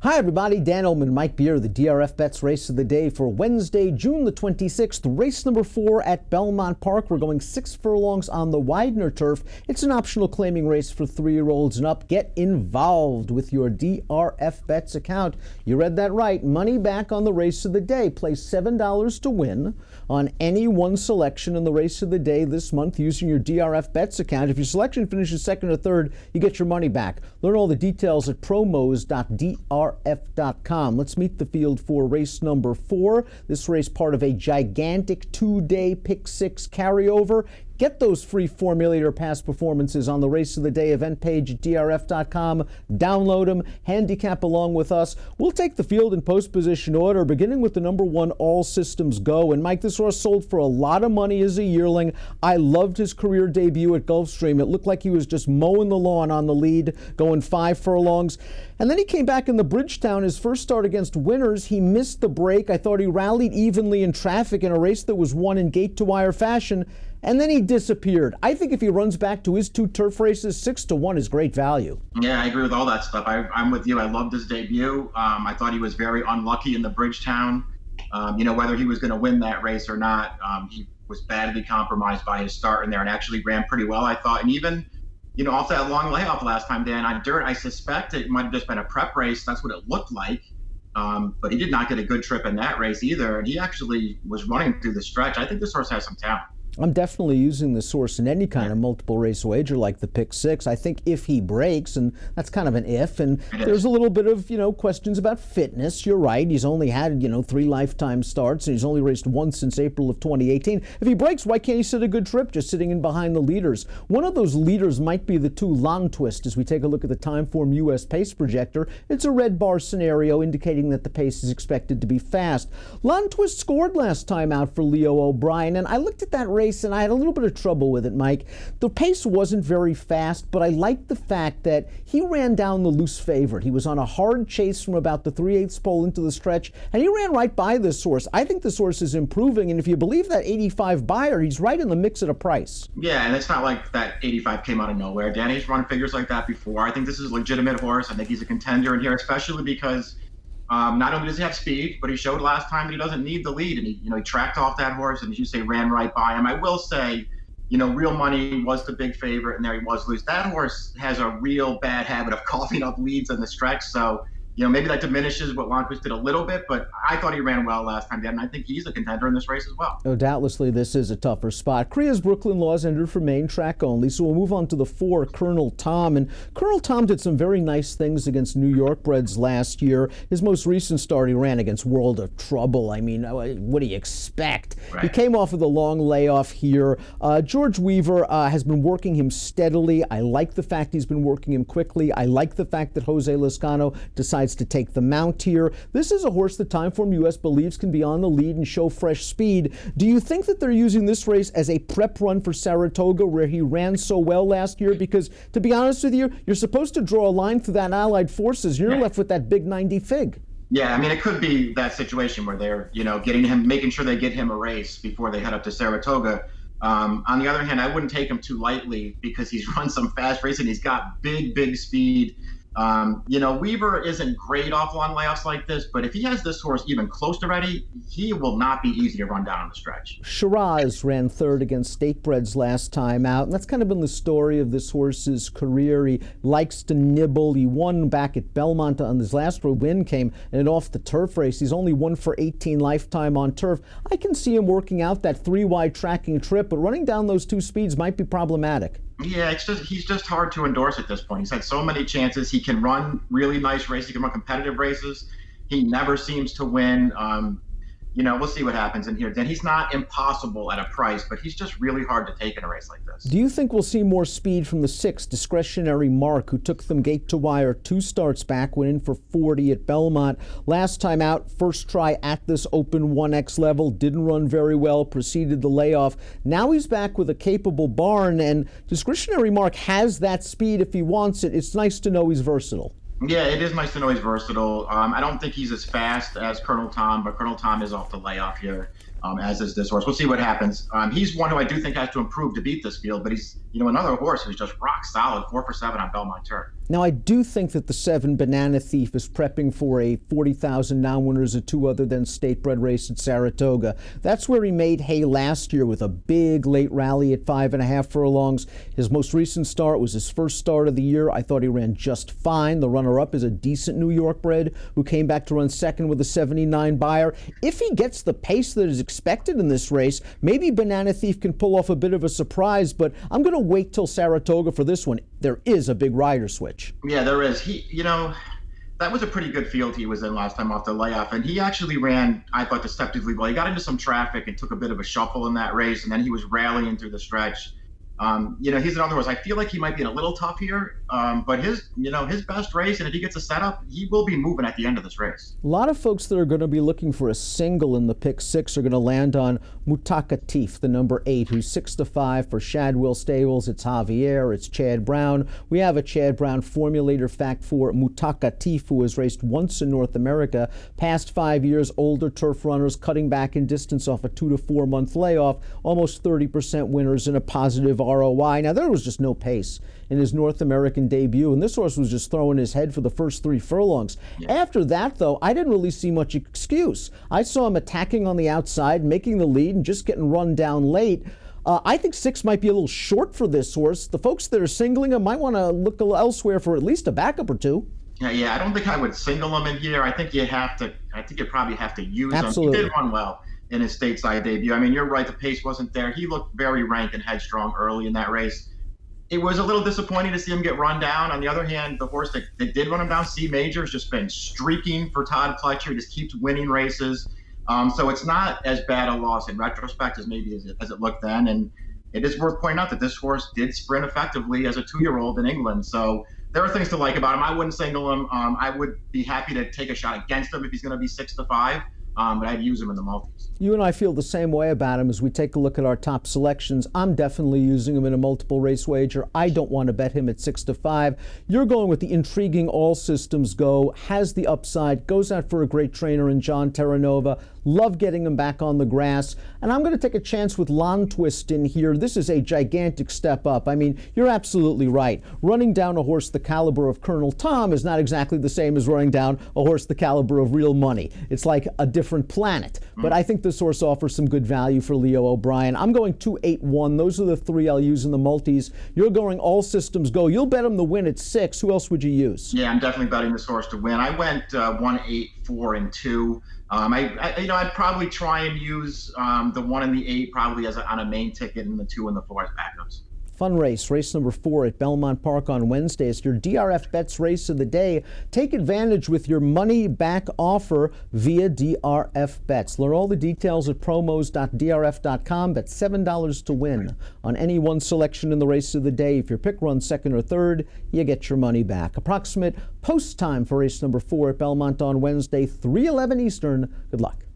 Hi everybody, Dan Illman and Mike Beer, the DRFBets Race of the Day for Wednesday, June the 26th, race number 4 at Belmont Park. We're going 6 furlongs on the Widener turf. It's an optional claiming race for 3-year-olds and up. Get involved with your DRFBets account. You read that right. Money back on the race of the day. Place $7 to win on any one selection in the race of the day this month using your DRFBets account. If your selection finishes second or third, you get your money back. Learn all the details at promos.drf.com. Let's meet the field for race number 4. This race part of a gigantic 2-day pick 6 carryover. Get those free Formulator Pass performances on the Race of the Day event page at drf.com. Download them, handicap along with us. We'll take the field in post position order, beginning with the number 1, All Systems Go. And Mike, this horse sold for a lot of money as a yearling. I loved his career debut at Gulfstream. It looked like he was just mowing the lawn on the lead, going 5 furlongs. And then he came back in the Bridgetown, his first start against winners. He missed the break. I thought he rallied evenly in traffic in a race that was won in gate-to-wire fashion. And then he disappeared. I think if he runs back to his 2 turf races, 6-1 is great value. Yeah, I agree with all that stuff. I'm with you. I loved his debut. I thought he was very unlucky in the Bridgetown. Whether he was going to win that race or not, he was badly compromised by his start in there and actually ran pretty well, I thought. And even, off that long layoff last time, Dan, on dirt, I suspect it might have just been a prep race. That's what it looked like. But he did not get a good trip in that race either. And he actually was running through the stretch. I think this horse has some talent. I'm definitely using the source in any kind of multiple race wager like the pick 6. I think if he breaks, and that's kind of an if, and there's a little bit of, questions about fitness. You're right. He's only had, 3 lifetime starts, and he's only raced once since April of 2018. If he breaks, why can't he sit a good trip just sitting in behind the leaders? One of those leaders might be the 2 Long Twist as we take a look at the Timeform US pace projector. It's a red bar scenario indicating that the pace is expected to be fast. Long Twist scored last time out for Leo O'Brien, and I looked at that race and I had a little bit of trouble with it, Mike. The pace wasn't very fast, but I liked the fact that he ran down the loose favorite. He was on a hard chase from about the 3/8 pole into the stretch, and he ran right by this horse. I think this horse is improving, and if you believe that 85 buyer, he's right in the mix at a price. Yeah, and it's not like that 85 came out of nowhere. Danny's run figures like that before. I think this is a legitimate horse. I think he's a contender in here, especially because not only does he have speed, but he showed last time that he doesn't need the lead, and he tracked off that horse, and as you say, ran right by him. I will say, Real Money was the big favorite, and there he was loose. That horse has a real bad habit of coughing up leads in the stretch, so maybe that diminishes what Lundqvist did a little bit, but I thought he ran well last time, and I think he's a contender in this race as well. Oh, doubtlessly, this is a tougher spot. Kria's Brooklyn Laws entered for main track only, so we'll move on to the 4, Colonel Tom. And Colonel Tom did some very nice things against New York breds last year. His most recent start, he ran against World of Trouble. I mean, what do you expect? Right. He came off of the long layoff here. George Weaver has been working him steadily. I like the fact he's been working him quickly. I like the fact that Jose Lezcano decides to take the mount here. This is a horse that Timeform US believes can be on the lead and show fresh speed. Do you think that they're using this race as a prep run for Saratoga where he ran so well last year? Because to be honest with you, you're supposed to draw a line through that Allied Forces. You're left with that big 90 fig. Yeah, I mean, it could be that situation where they're, getting him, making sure they get him a race before they head up to Saratoga. On the other hand, I wouldn't take him too lightly because he's run some fast racing. He's got big speed. Weaver isn't great off long layoffs like this, but if he has this horse even close to ready, he will not be easy to run down on the stretch. Shiraz ran 3rd against Statebreds last time out, and that's kind of been the story of this horse's career. He likes to nibble. He won back at Belmont on his last win, came in an off the turf race. He's only 1 for 18 lifetime on turf. I can see him working out that 3-wide tracking trip, but running down those 2 speeds might be problematic. Yeah, he's just hard to endorse at this point. He's had so many chances. He can run really nice races. He can run competitive races. He never seems to win. We'll see what happens in here. Then he's not impossible at a price, but he's just really hard to take in a race like this. Do you think we'll see more speed from the 6, Discretionary Mark, who took them gate to wire 2 starts back, went in for 40 at Belmont. Last time out, first try at this open 1X level, didn't run very well, preceded the layoff. Now he's back with a capable barn, and Discretionary Mark has that speed if he wants it. It's nice to know he's versatile. Yeah, it is nice to know he's versatile. I don't think he's as fast as Colonel Tom, but Colonel Tom is off the layoff here, as is this horse. We'll see what happens. He's one who I do think has to improve to beat this field, but he's another horse who's just rock solid, 4 for 7 on Belmont Turf. Now, I do think that the 7 Banana Thief is prepping for a 40,000 non-winners at 2 other than state-bred race at Saratoga. That's where he made hay last year with a big late rally at 5.5 furlongs. His most recent start was his first start of the year. I thought he ran just fine. The runner-up is a decent New York bred who came back to run second with a 79 buyer. If he gets the pace that is expected in this race, maybe Banana Thief can pull off a bit of a surprise, but I'm going to wait till Saratoga for this one. There is a big rider switch. Yeah, there is. That was a pretty good field he was in last time off the layoff, and he actually ran, I thought, deceptively well. He got into some traffic and took a bit of a shuffle in that race, and then he was rallying through the stretch. He's another horse. I feel like he might be a little tough here, but his best race, and if he gets a setup, he will be moving at the end of this race. A lot of folks that are going to be looking for a single in the pick 6 are going to land on Mutakatif, the number 8, who's 6-5 for Shadwell Stables. It's Javier, it's Chad Brown. We have a Chad Brown formulator fact for Mutakatif, who has raced once in North America. Past 5 years, older turf runners cutting back in distance off a 2 to 4 month layoff, almost 30% winners and a positive ROI. Now, there was just no pace in his North American debut, and this horse was just throwing his head for the first 3 furlongs. Yeah. After that, though, I didn't really see much excuse. I saw him attacking on the outside, making the lead, and just getting run down late. I think 6 might be a little short for this horse. The folks that are singling him might want to look elsewhere for at least a backup or 2. Yeah, I don't think I would single him in here. I think you probably have to use Absolutely. him. He did run well in his stateside debut. I mean, you're right, the pace wasn't there. He looked very rank and headstrong early in that race. It was a little disappointing to see him get run down. On the other hand, the horse that did run him down, C Major, has just been streaking for Todd Pletcher. He just keeps winning races. So it's not as bad a loss in retrospect as maybe as it looked then. And it is worth pointing out that this horse did sprint effectively as a 2-year-old in England. So there are things to like about him. I wouldn't single him. I would be happy to take a shot against him if he's going to be 6-5. But I'd use him in the multis. You and I feel the same way about him as we take a look at our top selections. I'm definitely using him in a multiple race wager. I don't want to bet him at 6-5. You're going with the intriguing all systems go, has the upside, goes out for a great trainer in John Terranova. Love getting him back on the grass. And I'm going to take a chance with Lawn Twist in here. This is a gigantic step up. I mean, you're absolutely right. Running down a horse the caliber of Colonel Tom is not exactly the same as running down a horse the caliber of Real Money. It's like a different planet. But I think this horse offers some good value for Leo O'Brien. I'm going 2-8-1. Those are the 3 I'll use in the multis. You're going all systems go. You'll bet him the win at 6. Who else would you use? Yeah, I'm definitely betting this horse to win. I went 1-8-4-2. I'd probably try and use the 1 and the 8 probably on a main ticket, and the 2 and the 4 as backups. Fun race number 4 at Belmont Park on Wednesday. It's your DRFBets Race of the day. Take advantage with your money-back offer via DRFBets. Learn all the details at promos.drf.com. Bet $7 to win on any one selection in the race of the day. If your pick runs 2nd or 3rd, you get your money back. Approximate post time for race number 4 at Belmont on Wednesday, 3:11 Eastern. Good luck.